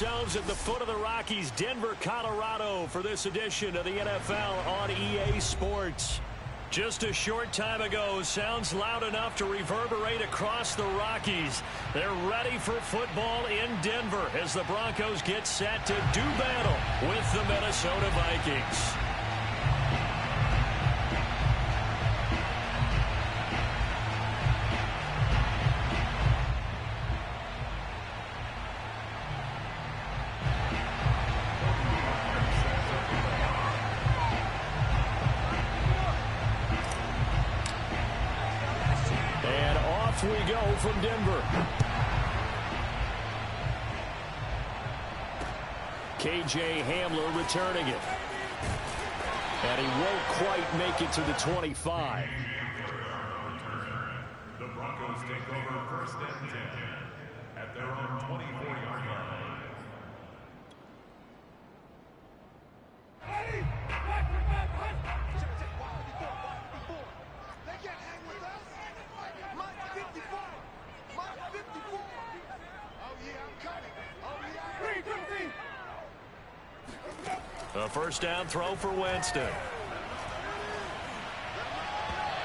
ourselves at the foot of the Rockies, Denver, Colorado, for this edition of the NFL on EA Sports. Just a short time ago, sounds loud enough to reverberate across the Rockies. They're ready for football in Denver as the Broncos get set to do battle with the Minnesota Vikings. We go from Denver. KJ Hamler returning it. And he won't quite make it to the 25. The Broncos take over first and 10 at their own 24-yard line. A first down throw for Winston.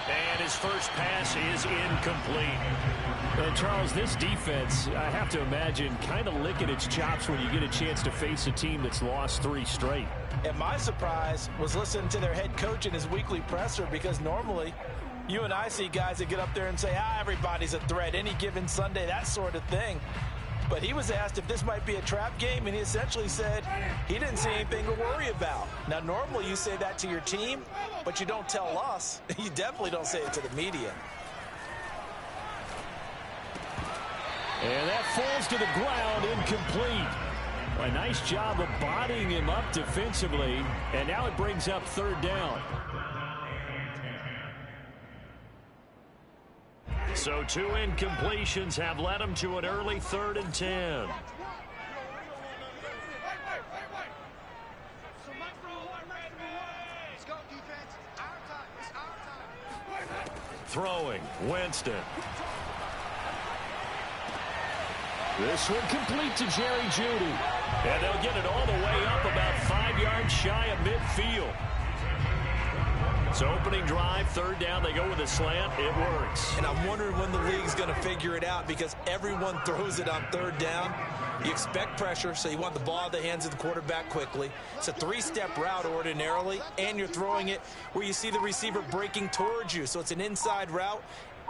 And his first pass is incomplete. And Charles, this defense, I have to imagine, kind of licking its chops when you get a chance to face a team that's lost 3 straight. And my surprise was listening to their head coach in his weekly presser, because normally you and I see guys that get up there and say, everybody's a threat any given Sunday, that sort of thing. But he was asked if this might be a trap game, and he essentially said he didn't see anything to worry about. Now, normally you say that to your team, but you don't tell us. You definitely don't say it to the media. And that falls to the ground, incomplete. A nice job of bodying him up defensively, and now it brings up third down. So 2 incompletions have led him to an early 3rd and 10. Throwing, Winston. This one complete to Jerry Jeudy. And they'll get it all the way up about 5 yards shy of midfield. So opening drive, third down, they go with a slant. It works. And I'm wondering when the league's going to figure it out, because everyone throws it on third down. You expect pressure, so you want the ball in the hands of the quarterback quickly. It's a 3-step route ordinarily, and you're throwing it where you see the receiver breaking towards you. So it's an inside route.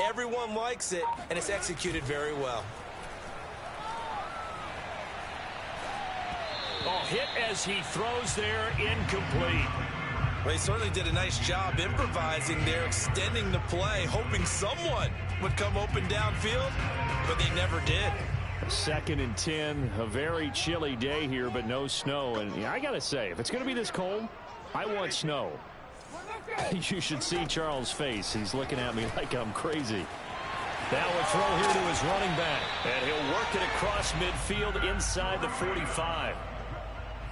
Everyone likes it, and it's executed very well. Hit as he throws there, incomplete. Well, he certainly did a nice job improvising there, extending the play, hoping someone would come open downfield, but they never did. 2nd and 10, a very chilly day here, but no snow. And I got to say, if it's going to be this cold, I want snow. You should see Charles' face. He's looking at me like I'm crazy. Now a throw here to his running back, and he'll work it across midfield inside the 45.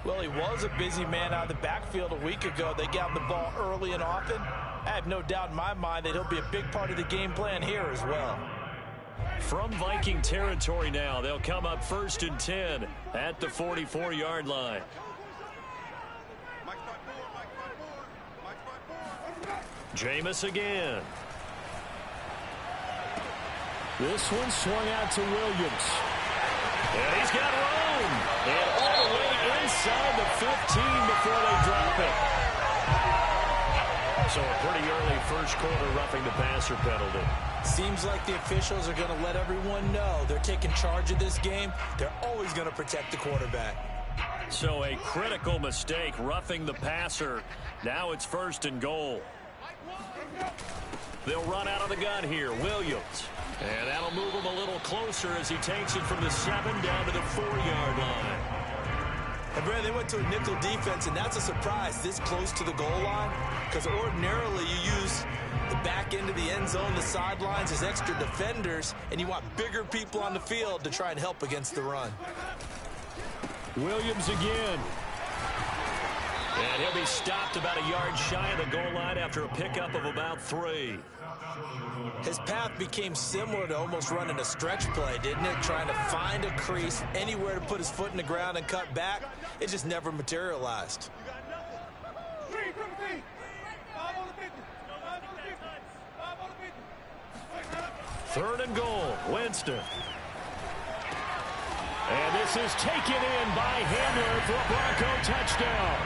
Well, he was a busy man out of the backfield a week ago. They got the ball early and often. I have no doubt in my mind that he'll be a big part of the game plan here as well. From Viking territory now, they'll come up 1st and 10 at the 44-yard line. Jameis again. This one swung out to Williams. And he's got room. And all the way inside the 15 before they drop it. So a pretty early first quarter roughing the passer penalty. Seems like the officials are going to let everyone know they're taking charge of this game. They're always going to protect the quarterback. So a critical mistake roughing the passer. Now it's 1st and goal. They'll run out of the gun here. Williams. And that'll move him a little closer as he takes it from the 7 down to the 4-yard line. And Brad, they went to a nickel defense, and that's a surprise this close to the goal line, because ordinarily you use the back end of the end zone, the sidelines as extra defenders, and you want bigger people on the field to try and help against the run. Williams again. And he'll be stopped about a yard shy of the goal line after a pickup of about 3. His path became similar to almost running a stretch play, didn't it? Trying to find a crease, anywhere to put his foot in the ground and cut back. It just never materialized. Third and goal, Winston. And this is taken in by Handler for a Bronco touchdown.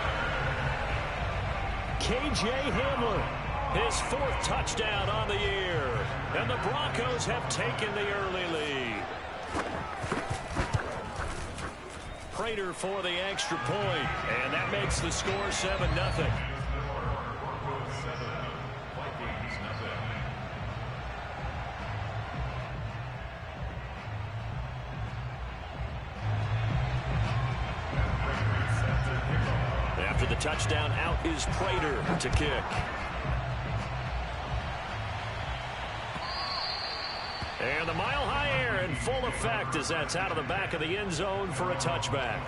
K.J. Handler, his 4th touchdown on the year. And the Broncos have taken the early lead. Prater for the extra point, and that makes the score 7-0. After the touchdown, out is Prater to kick. And the mile-high air in full effect as that's out of the back of the end zone for a touchback.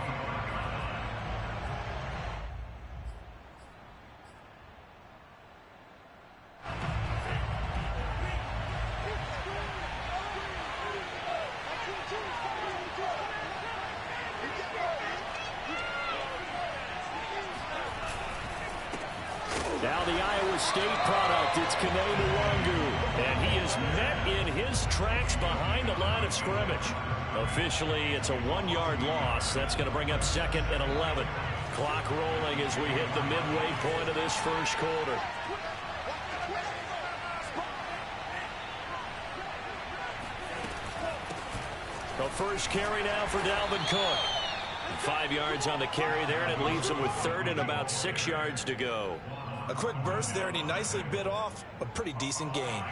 Now the Iowa State product, it's Kene Muwangu. And he is met in his tracks behind the line of scrimmage. Officially, it's a 1-yard loss. That's going to bring up 2nd and 11. Clock rolling as we hit the midway point of this first quarter. The first carry now for Dalvin Cook. 5 yards on the carry there, and it leaves him with 3rd and about 6 yards to go. A quick burst there, and he nicely bit off a pretty decent gain.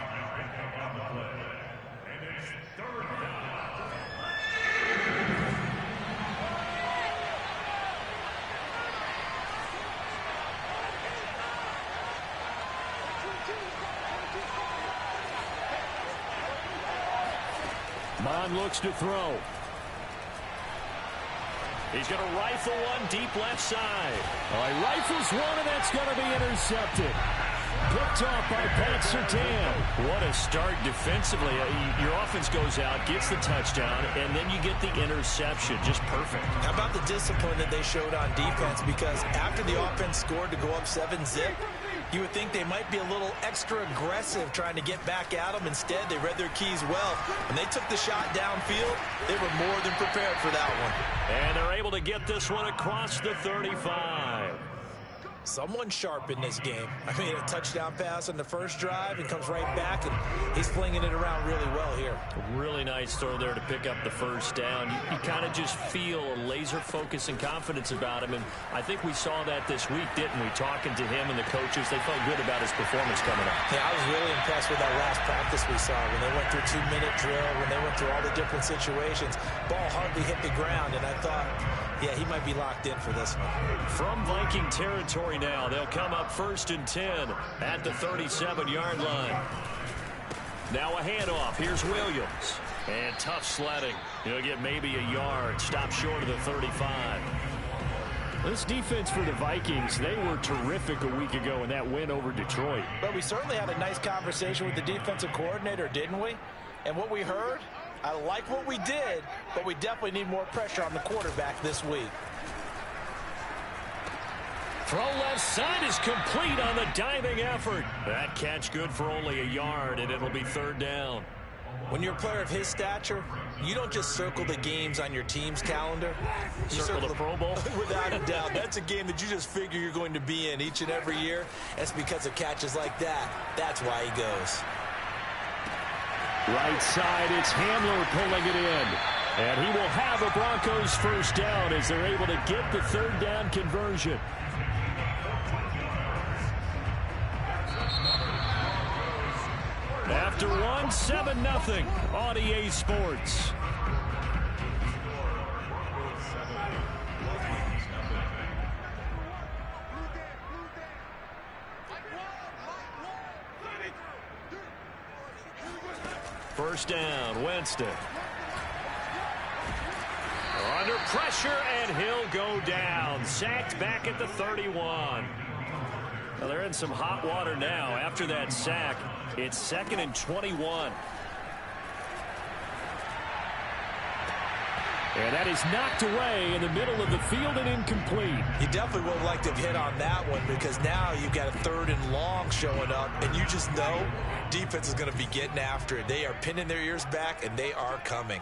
Mon looks to throw. He's going to rifle one deep left side. He rifles one, and that's going to be intercepted. Picked off by Pat Surtain. What a start defensively. Your offense goes out, gets the touchdown, and then you get the interception. Just perfect. How about the discipline that they showed on defense? Because after the offense scored to go up 7-zip, you would think they might be a little extra aggressive trying to get back at them. Instead, they read their keys well. When they took the shot downfield, they were more than prepared for that one. And they're able to get this one across the 35. Someone sharp in this game. I mean, a touchdown pass on the first drive and comes right back, and he's flinging it around really well here. Really nice throw there to pick up the first down. You kind of just feel a laser focus and confidence about him, and I think we saw that this week, didn't we? Talking to him and the coaches, they felt good about his performance coming up. Yeah, I was really impressed with that last practice we saw when they went through a 2-minute drill, when they went through all the different situations. Ball hardly hit the ground, and I thought, yeah, he might be locked in for this one. From Viking territory now, they'll come up 1st and 10 at the 37-yard line. Now a handoff. Here's Williams. And tough sledding. He'll get maybe a yard. Stop short of the 35. This defense for the Vikings, they were terrific a week ago in that win over Detroit. But we certainly had a nice conversation with the defensive coordinator, didn't we? And what we heard, I like what we did, but we definitely need more pressure on the quarterback this week. Throw left side is complete on the diving effort. That catch good for only a yard, and it'll be 3rd down. When you're a player of his stature, you don't just circle the games on your team's calendar. You circle the Pro Bowl? Without a doubt. That's a game that you just figure you're going to be in each and every year. That's because of catches like that. That's why he goes. Right side, it's Handler pulling it in. And he will have a Broncos first down as they're able to get the 3rd down conversion. After 7-0 on EA Sports. First down, Winston. Under pressure, and he'll go down. Sacked back at the 31. Well, they're in some hot water now. After that sack, it's 2nd and 21. And that is knocked away in the middle of the field and incomplete. You definitely would have liked to have hit on that one, because now you've got a 3rd and long showing up, and you just know defense is going to be getting after it. They are pinning their ears back, and they are coming.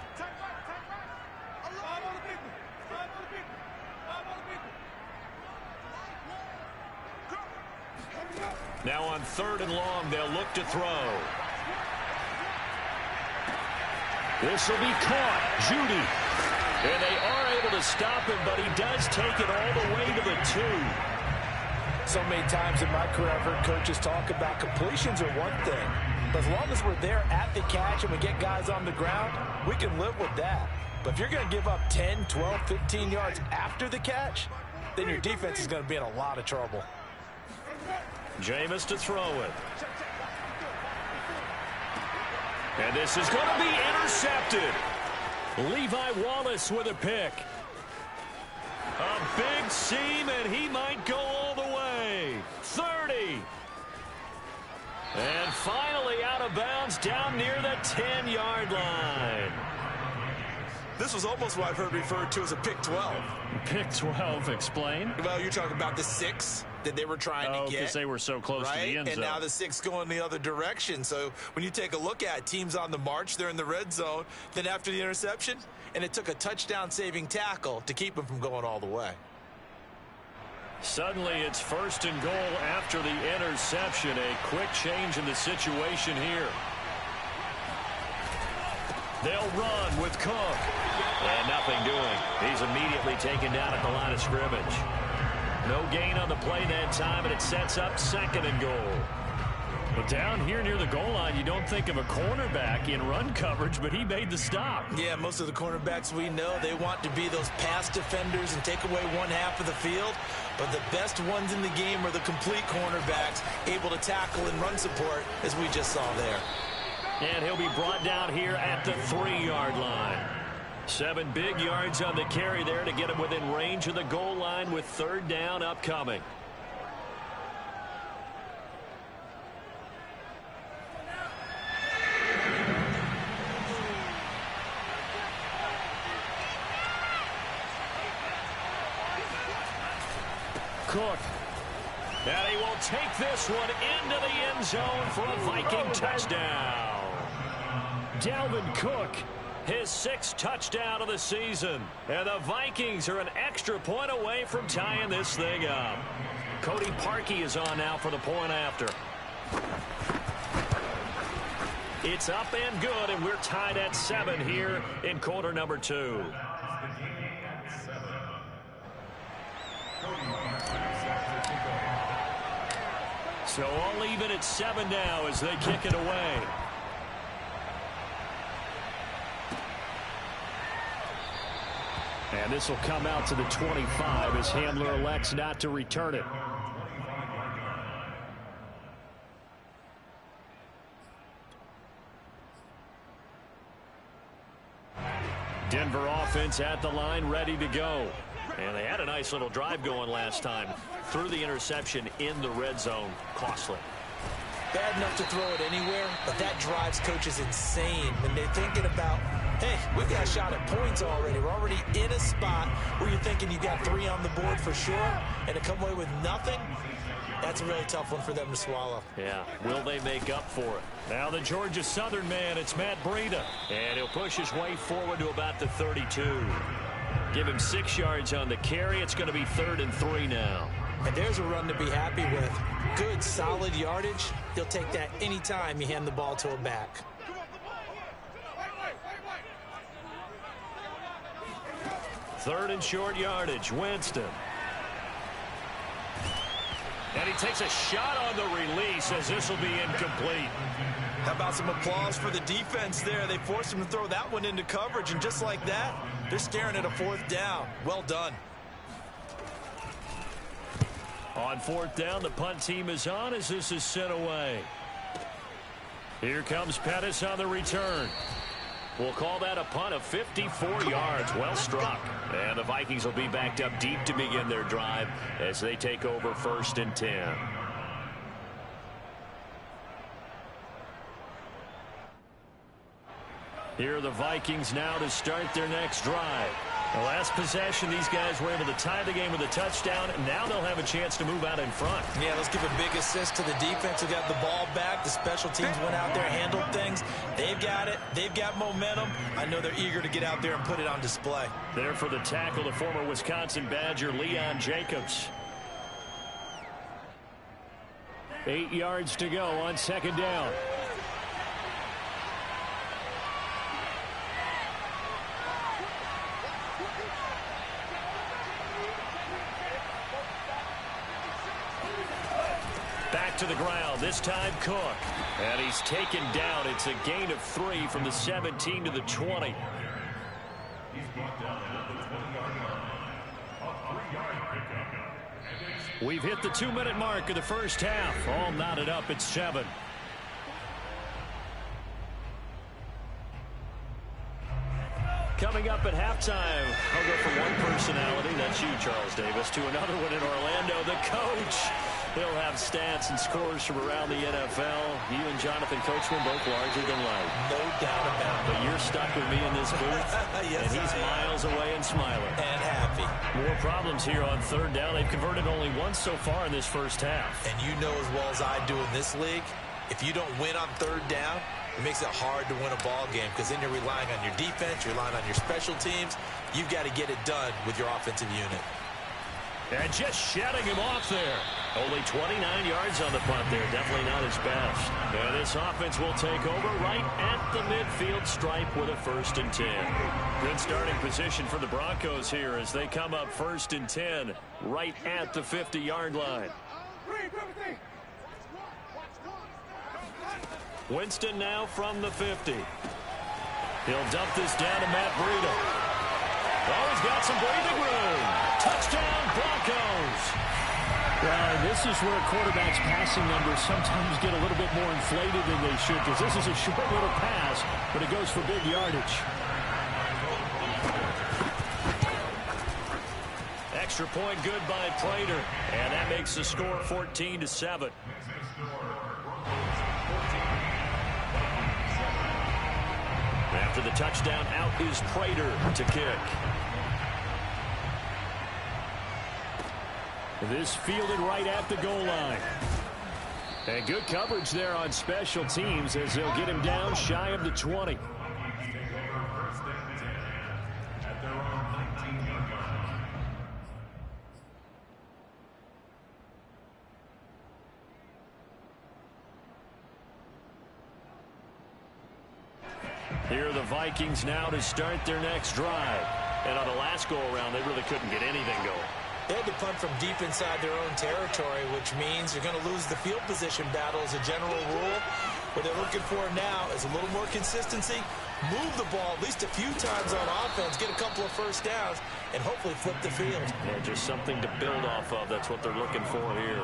Now on 3rd and long, they'll look to throw. This will be caught. Judy. And they are able to stop him, but he does take it all the way to the 2. So many times in my career, I've heard coaches talk about completions are one thing. But as long as we're there at the catch and we get guys on the ground, we can live with that. But if you're going to give up 10, 12, 15 yards after the catch, then your defense is going to be in a lot of trouble. Jameis to throw it. And this is going to be intercepted. Levi Wallace with a pick. A big seam, and he might go all the way. 30. And finally out of bounds down near the 10-yard line. This was almost what I've heard referred to as a pick 12. Pick 12, explain. Well, you're talking about the 6 that they were trying to get. Because they were so close to the end zone. And now the 6 going the other direction. So when you take a look at teams on the march, they're in the red zone. Then after the interception, and it took a touchdown-saving tackle to keep them from going all the way. Suddenly it's 1st and goal after the interception. A quick change in the situation here. They'll run with Cook. And nothing doing. He's immediately taken down at the line of scrimmage. No gain on the play that time, and it sets up 2nd and goal. But down here near the goal line, you don't think of a cornerback in run coverage, but he made the stop. Yeah, most of the cornerbacks we know, they want to be those pass defenders and take away one half of the field. But the best ones in the game are the complete cornerbacks, able to tackle and run support, as we just saw there. And he'll be brought down here at the 3-yard line. 7 big yards on the carry there to get him within range of the goal line with 3rd down upcoming. Cook. And he will take this one into the end zone for a Viking touchdown. Dalvin Cook, his 6th touchdown of the season. And the Vikings are an extra point away from tying this thing up. Cody Parkey is on now for the point after. It's up and good, and we're tied at 7 here in quarter number 2. So all even at 7 now as they kick it away. And this will come out to the 25 as Hamler elects not to return it. Denver offense at the line, ready to go. And they had a nice little drive going last time. Threw the interception in the red zone. Costly. Bad enough to throw it anywhere, but that drives coaches insane when they're thinking about, hey, we've got a shot at points already. We're already in a spot where you're thinking you got 3 on the board for sure, and to come away with nothing, that's a really tough one for them to swallow. Yeah, will they make up for it? Now the Georgia Southern man, it's Matt Breida. And he'll push his way forward to about the 32. Give him 6 yards on the carry. It's going to be 3rd and 3 now. And there's a run to be happy with. Good, solid yardage. He'll take that anytime you hand the ball to a back. Third and short yardage, Winston. And he takes a shot on the release as this will be incomplete. How about some applause for the defense there? They forced him to throw that one into coverage, and just like that, they're staring at a 4th down. Well done. On 4th down, the punt team is on as this is sent away. Here comes Pettis on the return. We'll call that a punt of 54 yards. Well struck. And the Vikings will be backed up deep to begin their drive as they take over 1st and 10. Here are the Vikings now to start their next drive. The last possession, these guys were able to tie the game with a touchdown, and now they'll have a chance to move out in front. Yeah, let's give a big assist to the defense who got the ball back. The special teams went out there, handled things. They've got it. They've got momentum. I know they're eager to get out there and put it on display. There for the tackle, the former Wisconsin Badger, Leon Jacobs. 8 yards to go on 2nd down. Back to the ground, this time Cook. And he's taken down. It's a gain of 3 from the 17 to the 20. We've hit the 2-minute mark of the first half. All knotted up at 7. Coming up at halftime, I'll go from one personality, that's you, Charles Davis, to another one in Orlando, the coach. He'll have stats and scores from around the NFL. You and Jonathan Coachman both larger than life. No doubt about it. But you're stuck with me in this booth, yes, and he's miles away and smiling. And happy. More problems here on 3rd down. They've converted only once so far in this first half. And you know as well as I do in this league, if you don't win on 3rd down, it makes it hard to win a ball game because then you're relying on your defense, you're relying on your special teams. You've got to get it done with your offensive unit. And just shutting him off there. Only 29 yards on the punt there. Definitely not his best. And this offense will take over right at the midfield stripe with a 1st and 10. Good starting position for the Broncos here as they come up 1st and 10 right at the 50-yard line. Winston now from the 50. He'll dump this down to Matt Breida. Oh, he's got some breathing room. Touchdown, Broncos. Well, this is where quarterbacks' passing numbers sometimes get a little bit more inflated than they should, because this is a short little pass, but it goes for big yardage. Extra point good by Prater, and that makes the score 14-7. After the touchdown, out is Prater to kick. This fielded right at the goal line. And good coverage there on special teams as they'll get him down shy of the 20. Here are the Vikings now to start their next drive. And on the last go-around, they really couldn't get anything going. They had to punt from deep inside their own territory, which means you're going to lose the field position battle as a general rule. What they're looking for now is a little more consistency, move the ball at least a few times on offense, get a couple of 1st downs, and hopefully flip the field. Yeah, just something to build off of. That's what they're looking for here.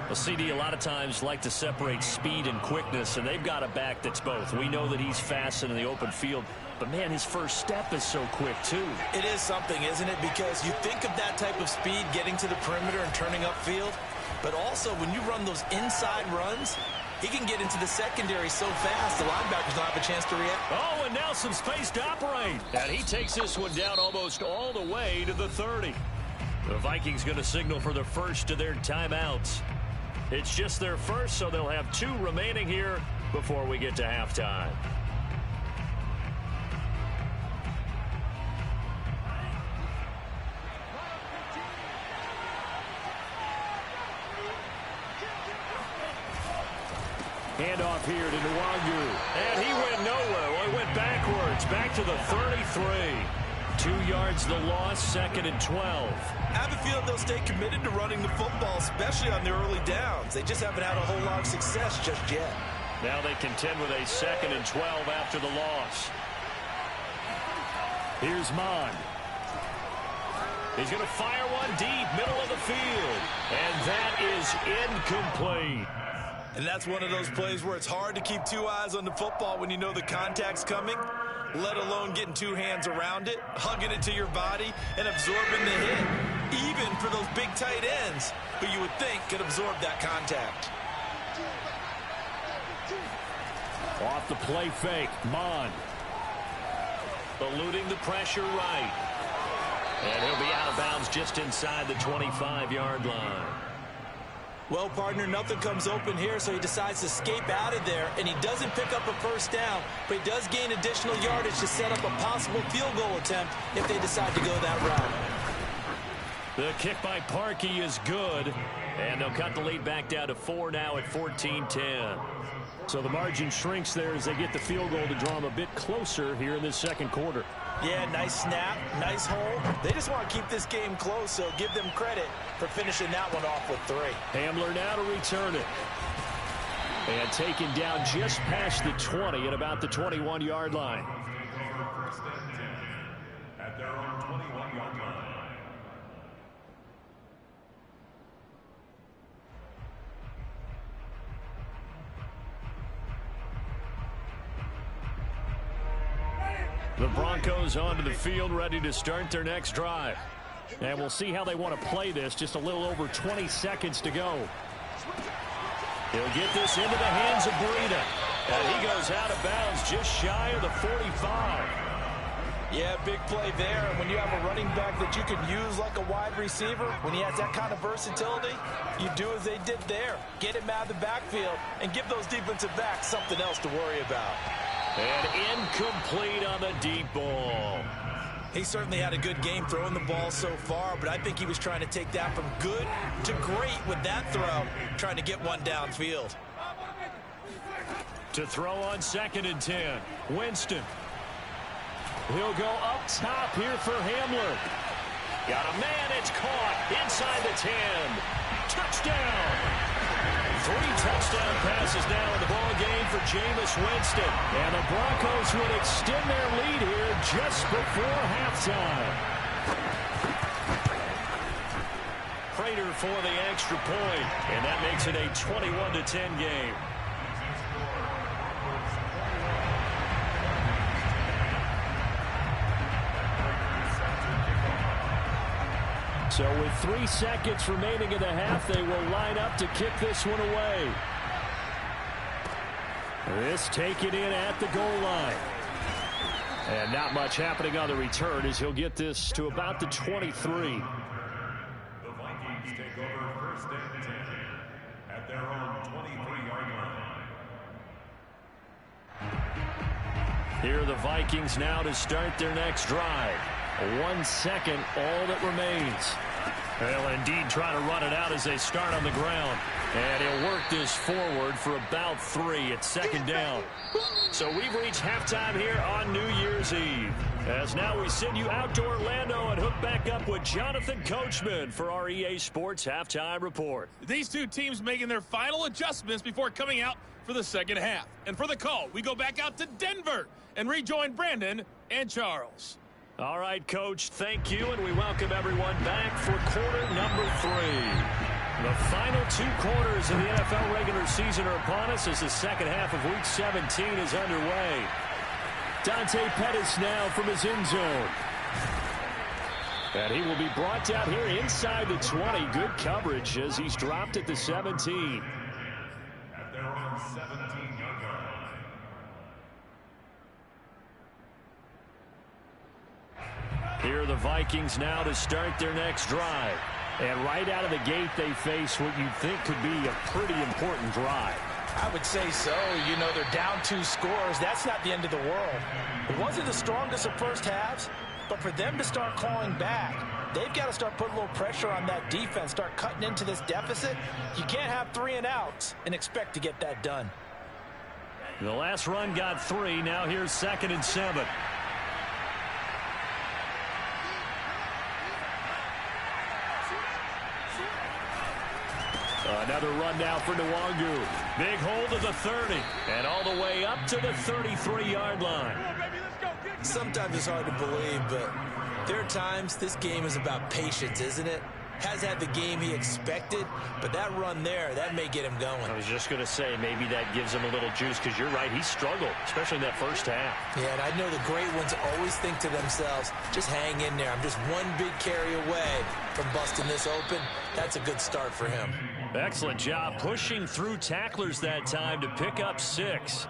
Well, CD, a lot of times like to separate speed and quickness, and they've got a back that's both. We know that he's fast in the open field, but, man, his first step is so quick, too. It is something, isn't it? Because you think of that type of speed getting to the perimeter and turning upfield, but also when you run those inside runs, he can get into the secondary so fast the linebackers don't have a chance to react. Oh, and now some space to operate. And he takes this one down almost all the way to the 30. The Vikings going to signal for the first of their timeouts. It's just their first, so they'll have 2 remaining here before we get to halftime. Handoff here to Nwangu. And he went nowhere. Well, he went backwards. Back to the 33. 2 yards the loss, 2nd and 12. I have a feeling they'll stay committed to running the football, especially on their early downs. They just haven't had a whole lot of success just yet. Now they contend with a 2nd and 12 after the loss. Here's Mon. He's going to fire one deep, middle of the field. And that is incomplete. And that's one of those plays where it's hard to keep 2 eyes on the football when you know the contact's coming. let alone getting two hands around it, hugging it to your body, and absorbing the hit, even for those big tight ends who you would think could absorb that contact. Off the play fake, Mond. Eluding the pressure right. And he'll be out of bounds just inside the 25-yard line. Well, partner, nothing comes open here, so he decides to escape out of there, and he doesn't pick up a first down, but he does gain additional yardage to set up a possible field goal attempt if they decide to go that route. The kick by Parkey is good, and they'll cut the lead back down to 4 now at 14-10. So the margin shrinks there as they get the field goal to draw them a bit closer here in this second quarter. Yeah, nice snap, nice hold. They just want to keep this game close, so give them credit for finishing that one off with 3. Hamler now to return it. And taken down just past the 20 at about the 21-yard line. At their own 21-yard line. The Broncos onto the field, ready to start their next drive. And we'll see how they want to play this. Just a little over 20 seconds to go. He'll get this into the hands of Breida. And he goes out of bounds just shy of the 45. Yeah, big play there. And when you have a running back that you can use like a wide receiver, when he has that kind of versatility, you do as they did there. Get him out of the backfield and give those defensive backs something else to worry about. And incomplete on the deep ball. He certainly had a good game throwing the ball so far, but I think he was trying to take that from good to great with that throw, trying to get one downfield. To throw on 2nd and 10, Winston. He'll go up top here for Hamler. Got a man, it's caught inside the 10. Touchdown! 3 touchdown passes now in the ball game for Jameis Winston. And the Broncos would extend their lead here just before halftime. Prater for the extra point, and that makes it a 21-10 game. So with 3 seconds remaining in the half, they will line up to kick this one away. This taken in at the goal line. And not much happening on the return as he'll get this to about the 23. The Vikings take over 1st and 10 at their own 23-yard line. Here are the Vikings now to start their next drive. 1 second, all that remains. They'll indeed try to run it out as they start on the ground. And he'll work this forward for about 3 at 2nd down. So we've reached halftime here on New Year's Eve. As now we send you out to Orlando and hook back up with Jonathan Coachman for our EA Sports Halftime Report. These two teams making their final adjustments before coming out for the second half. And for the call, we go back out to Denver and rejoin Brandon and Charles. All right, Coach, thank you, and we welcome everyone back for quarter number 3. The final 2 quarters of the NFL regular season are upon us as the second half of Week 17 is underway. Dante Pettis now from his end zone. And he will be brought down here inside the 20. Good coverage as he's dropped at the 17. At their own 17-yard line. Here are the Vikings now to start their next drive. And right out of the gate, they face what you'd think could be a pretty important drive. I would say so. You know, they're down 2 scores. That's not the end of the world. It wasn't the strongest of first halves, but for them to start clawing back, they've got to start putting a little pressure on that defense, start cutting into this deficit. You can't have 3 and outs and expect to get that done. The last run got 3. Now here's 2nd and 7. Another run now for Nwangu. Big hold of the 30. And all the way up to the 33-yard line. Sometimes it's hard to believe, but there are times this game is about patience, isn't it? has had the game he expected, but that run there, that may get him going. I was just going to say, maybe that gives him a little juice, because you're right, he struggled, especially in that first half. Yeah, and I know the great ones always think to themselves, just hang in there. I'm just one big carry away from busting this open. That's a good start for him. Excellent job pushing through tacklers that time to pick up 6.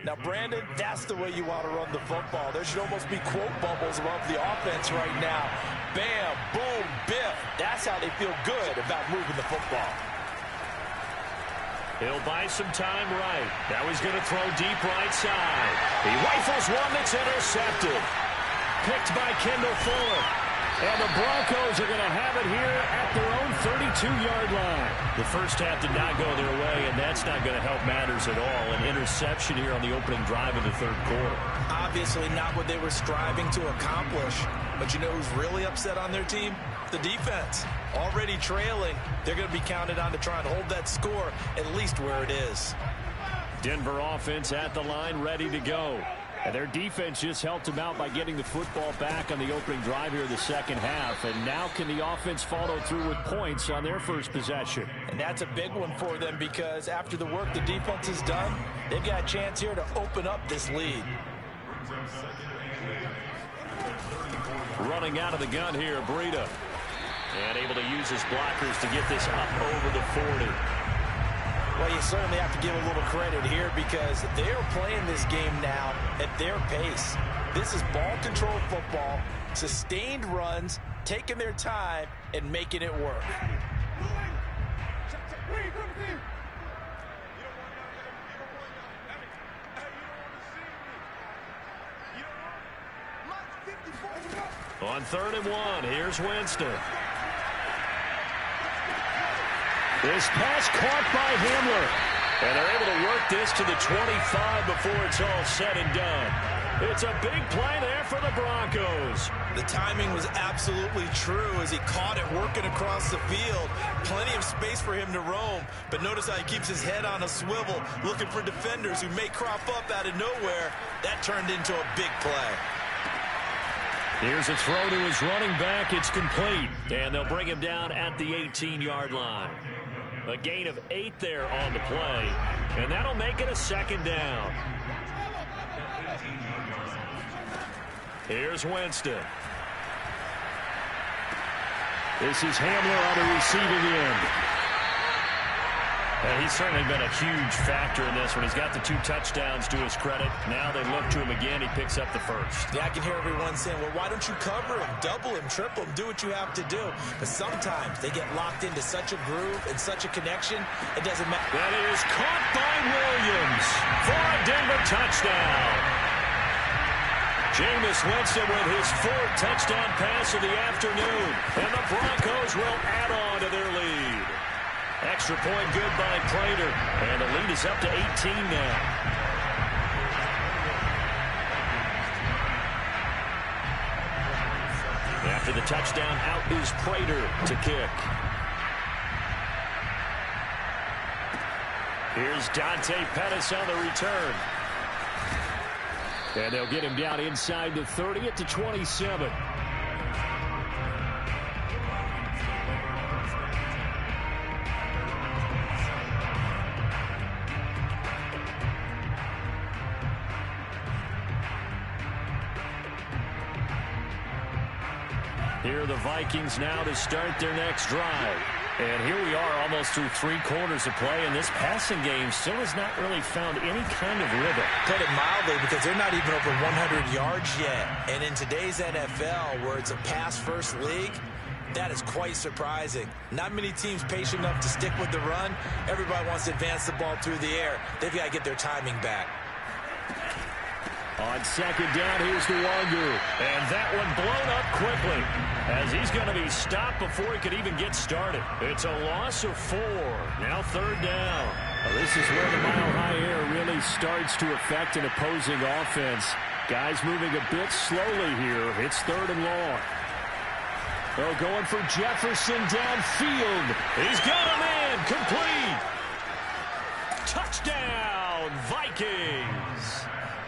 Now, Brandon, that's the way you want to run the football. There should almost be quote bubbles above the offense right now. Bam, boom, biff. That's how they feel good about moving the football. He'll buy some time right. Now he's going to throw deep right side. He rifles one that's intercepted. Picked by Kendall Fuller. And the Broncos are going to have it here at their own 32-yard line. The first half did not go their way, and that's not going to help matters at all. An interception here on the opening drive of the third quarter. Obviously not what they were striving to accomplish. But you know who's really upset on their team? The defense. Already trailing, they're going to be counted on to try and hold that score at least where it is. Denver offense at the line, ready to go. And their defense just helped them out by getting the football back on the opening drive here in the second half. And now can the offense follow through with points on their first possession? And that's a big one for them, because after the work the defense has done, they've got a chance here to open up this lead. Running out of the gun here, Breida. And able to use his blockers to get this up over the 40. Well, you certainly have to give a little credit here, because they're playing this game now at their pace. This is ball-controlled football, sustained runs, taking their time, and making it work. On 3rd and 1, here's Winston. This pass caught by Hamler. And they're able to work this to the 25 before it's all said and done. It's a big play there for the Broncos. The timing was absolutely true as he caught it working across the field. Plenty of space for him to roam. But notice how he keeps his head on a swivel, looking for defenders who may crop up out of nowhere. That turned into a big play. Here's a throw to his running back. It's complete. And they'll bring him down at the 18-yard line. A gain of 8 there on the play. And that'll make it a 2nd down. Here's Winston. This is Hamler on the receiving end. And he's certainly been a huge factor in this one. He's got the 2 touchdowns to his credit. Now they look to him again. He picks up the first. Yeah, I can hear everyone saying, well, why don't you cover him, double him, triple him, do what you have to do. But sometimes they get locked into such a groove and such a connection, it doesn't matter. That is caught by Williams for a Denver touchdown. Jameis Winston with his 4th touchdown pass of the afternoon. And the Broncos will add on to their lead. Extra point good by Prater. And the lead is up to 18 now. After the touchdown, out is Prater to kick. Here's Dante Pettis on the return. And they'll get him down inside the 30 at the 27. Here are the Vikings now to start their next drive. And here we are almost through 3 quarters of play, and this passing game still has not really found any kind of rhythm. Put it mildly, because they're not even over 100 yards yet. And in today's NFL, where it's a pass-first league, that is quite surprising. Not many teams patient enough to stick with the run. Everybody wants to advance the ball through the air. They've got to get their timing back. On 2nd down, here's the Wangu. And that one blown up quickly, as he's going to be stopped before he could even get started. It's a loss of 4. Now 3rd down. Well, this is where the mile-high air really starts to affect an opposing offense. Guys moving a bit slowly here. It's 3rd and long. Oh, going for Jefferson downfield. He's got a man. Complete. Touchdown, Vikings.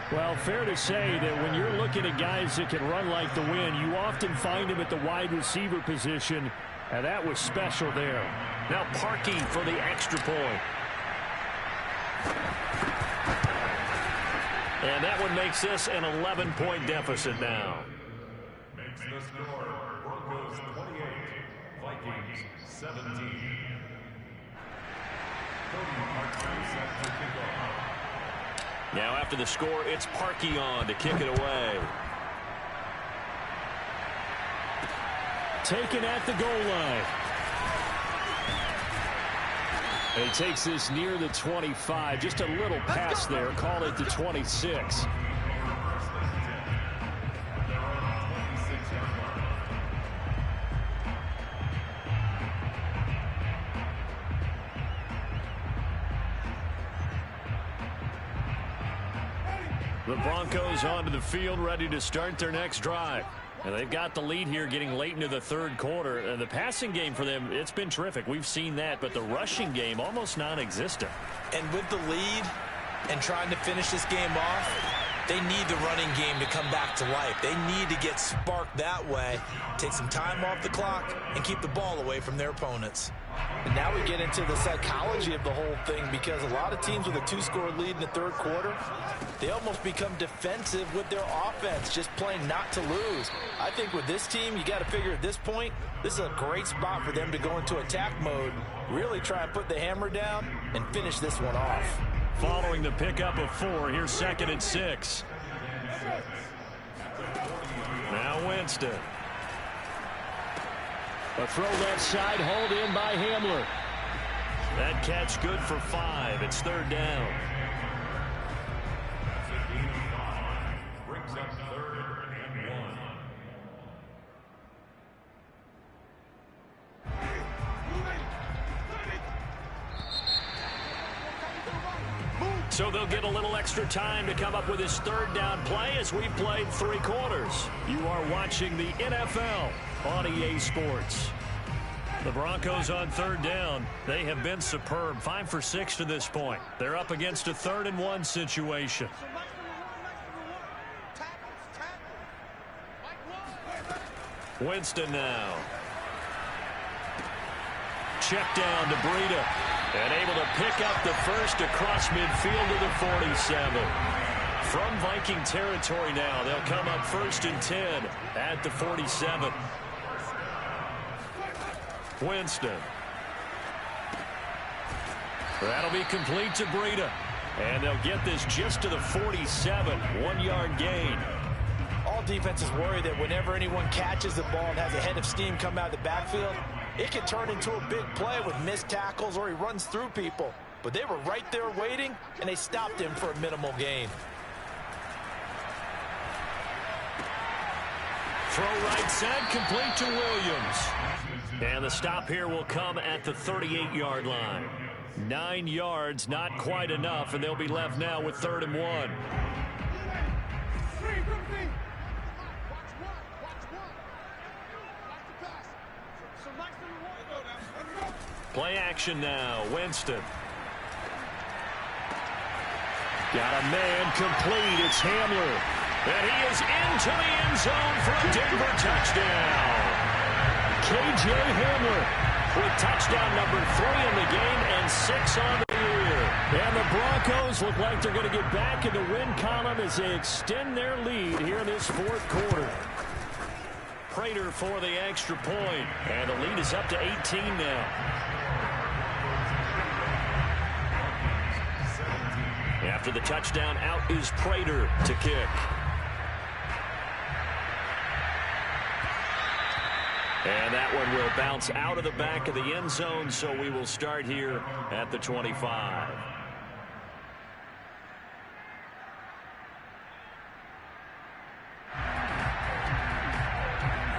Well, fair to say that when you're looking at guys that can run like the wind, you often find them at the wide receiver position. And that was special there. Now Parkey for the extra point. And that one makes this an 11-point deficit now. Makes the score Broncos 28, Vikings 17. Now after the score, it's Parkey on to kick it away. Taken at the goal line. And he takes this near the 25. Just a little pass there. Call it the 26. The Broncos onto the field, ready to start their next drive. And they've got the lead here getting late into the third quarter. And the passing game for them, it's been terrific. We've seen that, but the rushing game almost non-existent. And with the lead and trying to finish this game off, they need the running game to come back to life. They need to get sparked that way, take some time off the clock, and keep the ball away from their opponents. And now we get into the psychology of the whole thing, because a lot of teams with a 2-score lead in the third quarter, they almost become defensive with their offense, just playing not to lose. I think with this team, you got to figure at this point, this is a great spot for them to go into attack mode, really try and put the hammer down and finish this one off. Following the pickup of 4, here's 2nd and 6. Now Winston. A throw left side, hauled in by Hamler. That catch good for 5. It's 3rd down. Brings up 3rd and 1. So they'll get a little extra time to come up with his 3rd down play as we've played 3 quarters. You are watching the NFL on EA Sports. The Broncos on 3rd down. They have been superb. 5 for 6 to this point. They're up against a 3rd and 1 situation. Winston now. Check down to Breida. And able to pick up the first across midfield to the 47. From Viking territory now, they'll come up 1st and 10 at the 47. Winston. That'll be complete to Breida. And they'll get this just to the 47. 1-yard gain. All defenses worry that whenever anyone catches the ball and has a head of steam come out of the backfield, it can turn into a big play with missed tackles or he runs through people. But they were right there waiting, and they stopped him for a minimal gain. Throw right side, complete to Williams. And the stop here will come at the 38-yard line. 9 yards, not quite enough, and they'll be left now with 3rd and 1. Play action now. Winston. Got a man complete. It's Hamler. And he is into the end zone for a Denver touchdown. K.J. Hamler with touchdown number 3 in the game and 6 on the year. And the Broncos look like they're going to get back in the win column as they extend their lead here in this 4th quarter. Prater for the extra point. And the lead is up to 18 now. After the touchdown, out is Prater to kick. And that one will bounce out of the back of the end zone, so we will start here at the 25.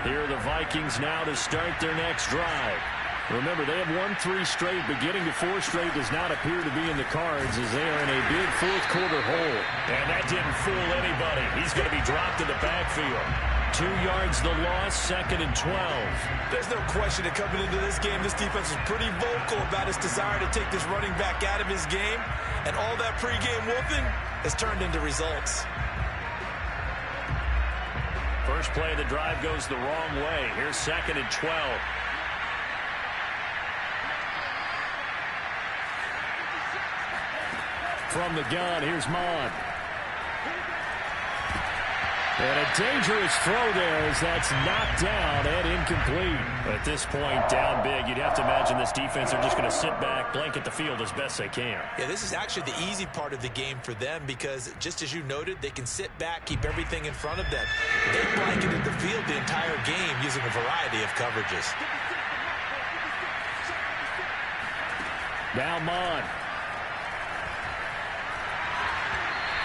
Here are the Vikings now to start their next drive. Remember, they have won 3 straight, but getting to 4 straight does not appear to be in the cards as they are in a big 4th quarter hole. And that didn't fool anybody. He's going to be dropped in the backfield. 2 yards the loss, 2nd and 12. There's no question that coming into this game, this defense is pretty vocal about its desire to take this running back out of his game. And all that pregame whooping has turned into results. First play of the drive goes the wrong way. Here's 2nd and 12. From the gun, here's Mon. And a dangerous throw there as that's knocked down and incomplete. At this point, down big, you'd have to imagine this defense are just going to sit back, blanket the field as best they can. Yeah, this is actually the easy part of the game for them because, just as you noted, they can sit back, keep everything in front of them. They blanketed the field the entire game using a variety of coverages. Now Mon.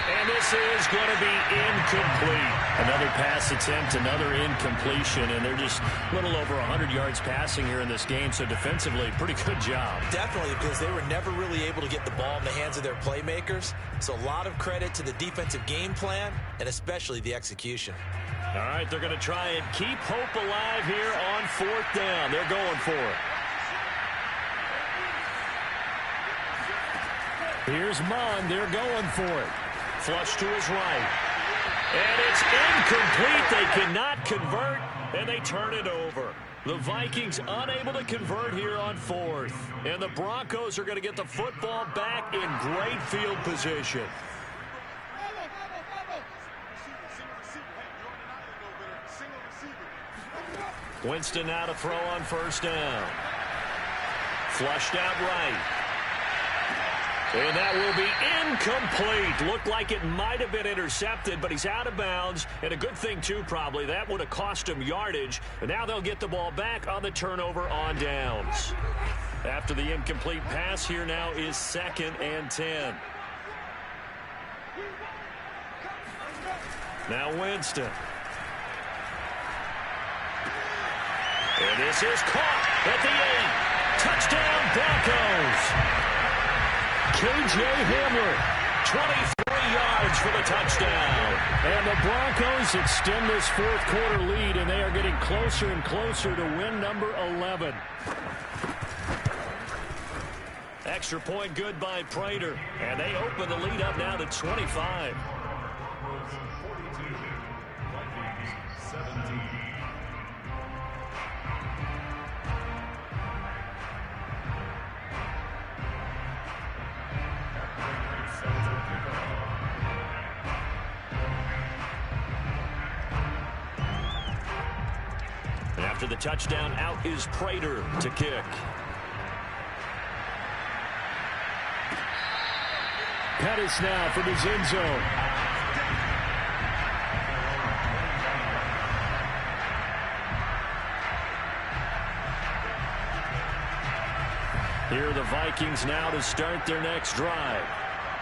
And this is going to be incomplete. Another pass attempt, another incompletion, and they're just a little over 100 yards passing here in this game, so defensively, pretty good job. Definitely, because they were never really able to get the ball in the hands of their playmakers, so a lot of credit to the defensive game plan and especially the execution. All right, they're going to try and keep hope alive here on 4th down. They're going for it. Here's Mon. They're going for it. Flush to his right. And it's incomplete. They cannot convert, and they turn it over. The Vikings unable to convert here on 4th. And the Broncos are going to get the football back in great field position. Winston now to throw on 1st down. Flushed out right. And that will be incomplete. Looked like it might have been intercepted, but he's out of bounds. And a good thing, too, probably. That would have cost him yardage. And now they'll get the ball back on the turnover on downs. After the incomplete pass, here now is 2nd and 10. Now Winston. And this is caught at the 8. Touchdown, Broncos. K.J. Hamler, 23 yards for the touchdown. And the Broncos extend this 4th quarter lead, and they are getting closer and closer to win number 11. Extra point good by Prater, and they open the lead up now to 25. After the touchdown, out is Prater to kick. Pettis now from his end zone. Here are the Vikings now to start their next drive.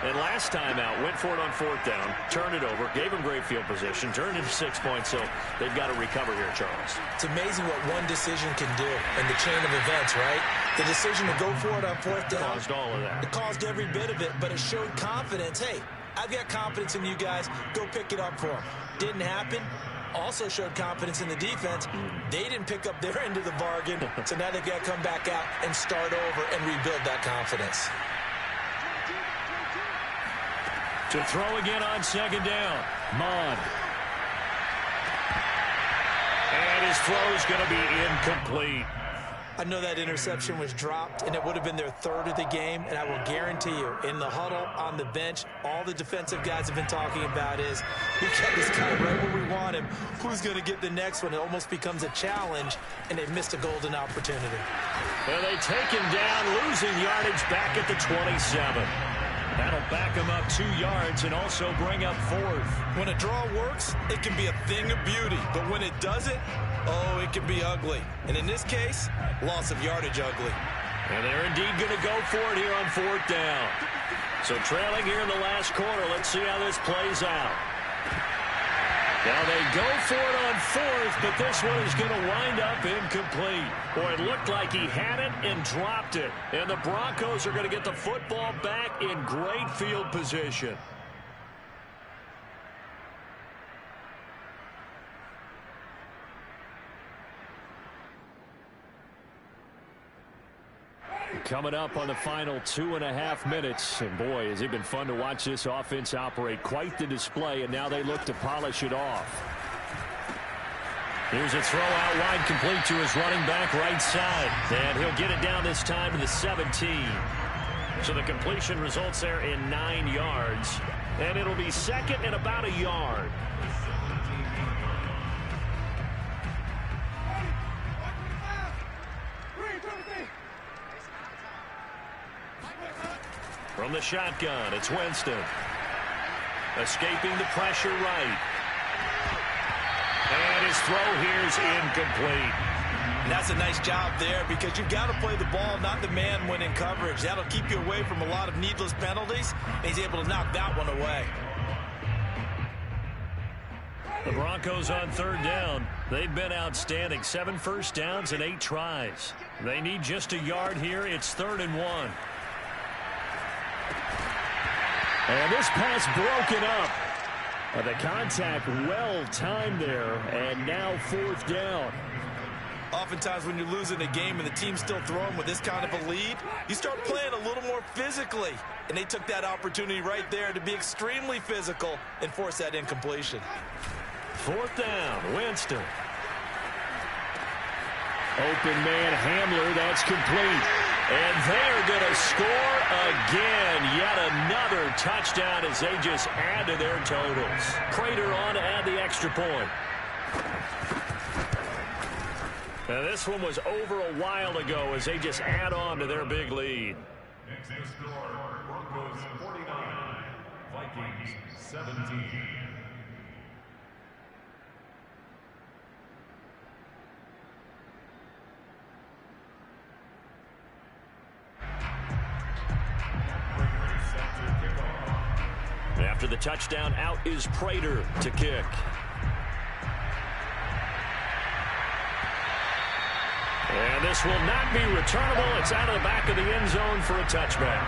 And last time out, went for it on 4th down, turned it over, gave him great field position, turned into 6 points, so they've got to recover here, Charles. It's amazing what one decision can do in the chain of events, right? The decision to go for it on 4th down. Caused all of that. It caused every bit of it, but it showed confidence. Hey, I've got confidence in you guys. Go pick it up for them. Didn't happen. Also showed confidence in the defense. They didn't pick up their end of the bargain, so now they've got to come back out and start over and rebuild that confidence. To throw again on 2nd down, Mon. And his throw is going to be incomplete. I know that interception was dropped, and it would have been their 3rd of the game, and I will guarantee you, in the huddle, on the bench, all the defensive guys have been talking about is, we got this guy right where we want him. Who's going to get the next one? It almost becomes a challenge, and they've missed a golden opportunity. And they take him down, losing yardage back at the 27. That'll back him up 2 yards and also bring up 4th. When a draw works, it can be a thing of beauty. But when it doesn't, oh, it can be ugly. And in this case, loss of yardage ugly. And they're indeed going to go for it here on 4th down. So trailing here in the last quarter, let's see how this plays out. Now they go for it on 4th, but this one is going to wind up incomplete. Boy, it looked like he had it and dropped it. And the Broncos are going to get the football back in great field position. Coming up on the final 2.5 minutes. And boy, has it been fun to watch this offense operate. Quite the display, and now they look to polish it off. Here's a throw out wide, complete to his running back right side. And he'll get it down this time to the 17. So the completion results there in 9 yards. And it'll be second and about a yard. From the shotgun, it's Winston. Escaping the pressure right. And his throw here is incomplete. And that's a nice job there because you've got to play the ball, not the man when in coverage. That'll keep you away from a lot of needless penalties. And he's able to knock that one away. The Broncos on third down. They've been outstanding. 7 first downs and 8 tries. They need just a yard here. It's 3rd and 1. And this pass broken up. The contact well timed there. And now 4th down. Oftentimes when you're losing a game and the team's still throwing with this kind of a lead, you start playing a little more physically. And they took that opportunity right there to be extremely physical and force that incompletion. 4th down, Winston. Open man Hamler, that's complete. And they're going to score again. Yet another touchdown as they just add to their totals. Prater on to add the extra point. Now this one was over a while ago as they just add on to their big lead. Next score, Broncos 49, Vikings 17. After the touchdown, out is Prater to kick. And this will not be returnable. It's out of the back of the end zone for a touchback.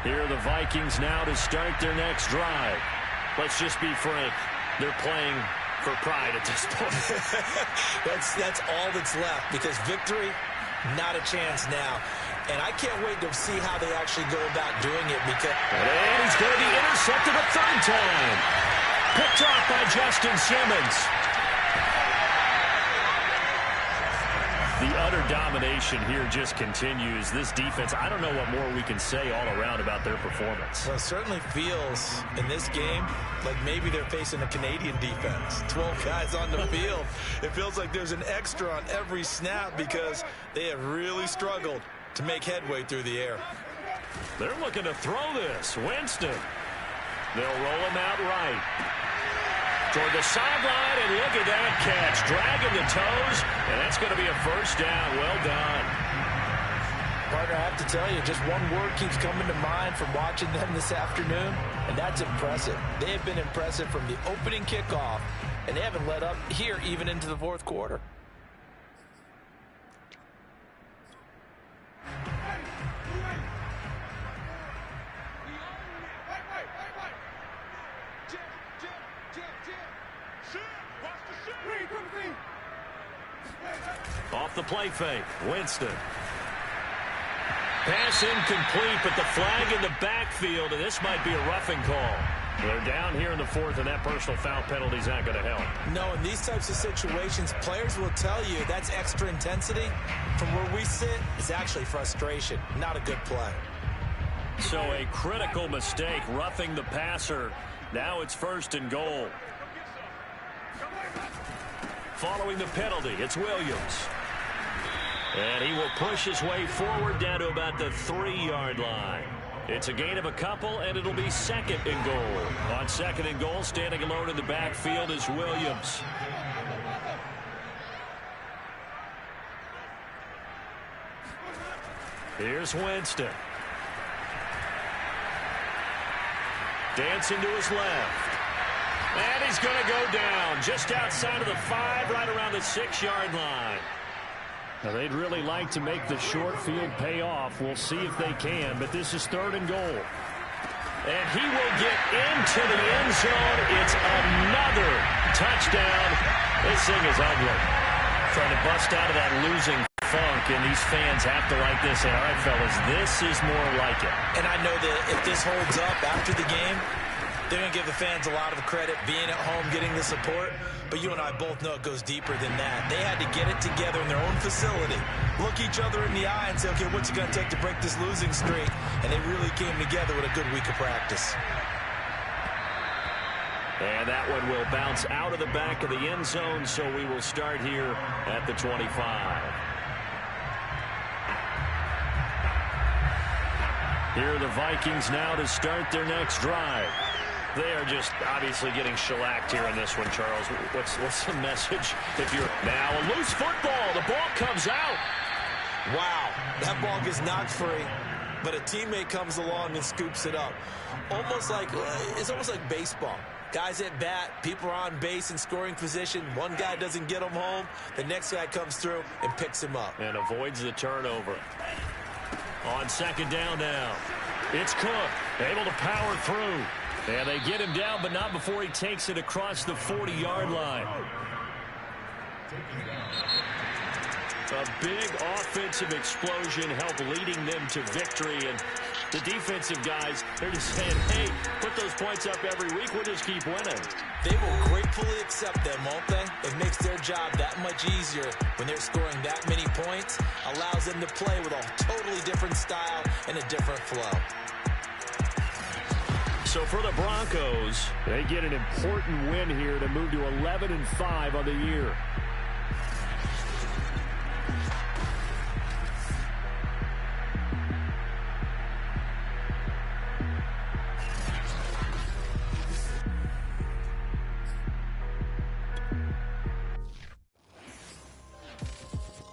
Here are the Vikings now to start their next drive. Let's just be frank. They're playing for pride at this point. That's all that's left because victory, not a chance now. And I can't wait to see how they actually go about doing it because... And he's going to be intercepted a 3rd time. Picked off by Justin Simmons. The utter domination here just continues. This defense, I don't know what more we can say all around about their performance. Well, it certainly feels in this game like maybe they're facing a Canadian defense. 12 guys on the field. It feels like there's an extra on every snap because they have really struggled to make headway through the air. They're looking to throw this. Winston. They'll roll him out right. Toward the sideline, and look at that catch. Dragging the toes, and that's going to be a 1st down. Well done. Partner, I have to tell you, just one word keeps coming to mind from watching them this afternoon, and that's impressive. They have been impressive from the opening kickoff, and they haven't let up here even into the 4th quarter. Off the play fake, Winston. Pass incomplete, but the flag in the backfield, and this might be a roughing call. They're down here in the 4th, and that personal foul penalty is not going to help. No, in these types of situations, players will tell you that's extra intensity. From where we sit, it's actually frustration, not a good play. So a critical mistake, roughing the passer. Now it's 1st and goal. Following the penalty, it's Williams. And he will push his way forward down to about the 3-yard line. It's a gain of a couple, and it'll be 2nd and goal. On 2nd and goal, standing alone in the backfield is Williams. Here's Winston. Dancing to his left. And he's going to go down just outside of the 5, right around the 6-yard line. Now, they'd really like to make the short field pay off. We'll see if they can, but this is 3rd and goal. And he will get into the end zone. It's another touchdown. This thing is ugly. Trying to bust out of that losing funk, and these fans have to like this. And, all right, fellas, this is more like it. And I know that if this holds up after the game, they're going to give the fans a lot of credit, being at home, getting the support. But you and I both know it goes deeper than that. They had to get it together in their own facility, look each other in the eye and say, okay, what's it going to take to break this losing streak? And they really came together with a good week of practice. And that one will bounce out of the back of the end zone, so we will start here at the 25. Here are the Vikings now to start their next drive. They are just obviously getting shellacked here in this one, Charles. What's the message? If you're now a loose football, the ball comes out. Wow, that ball gets knocked free, but a teammate comes along and scoops it up. It's almost like baseball. Guys at bat, people are on base in scoring position. One guy doesn't get him home. The next guy comes through and picks him up. And avoids the turnover. On second down now. It's Cook, able to power through. And they get him down, but not before he takes it across the 40-yard line. A big offensive explosion helped leading them to victory. And the defensive guys, they're just saying, hey, put those points up every week. We'll just keep winning. They will gratefully accept them, won't they? It makes their job that much easier when they're scoring that many points. Allows them to play with a totally different style and a different flow. So for the Broncos, they get an important win here to move to 11-5 on the year.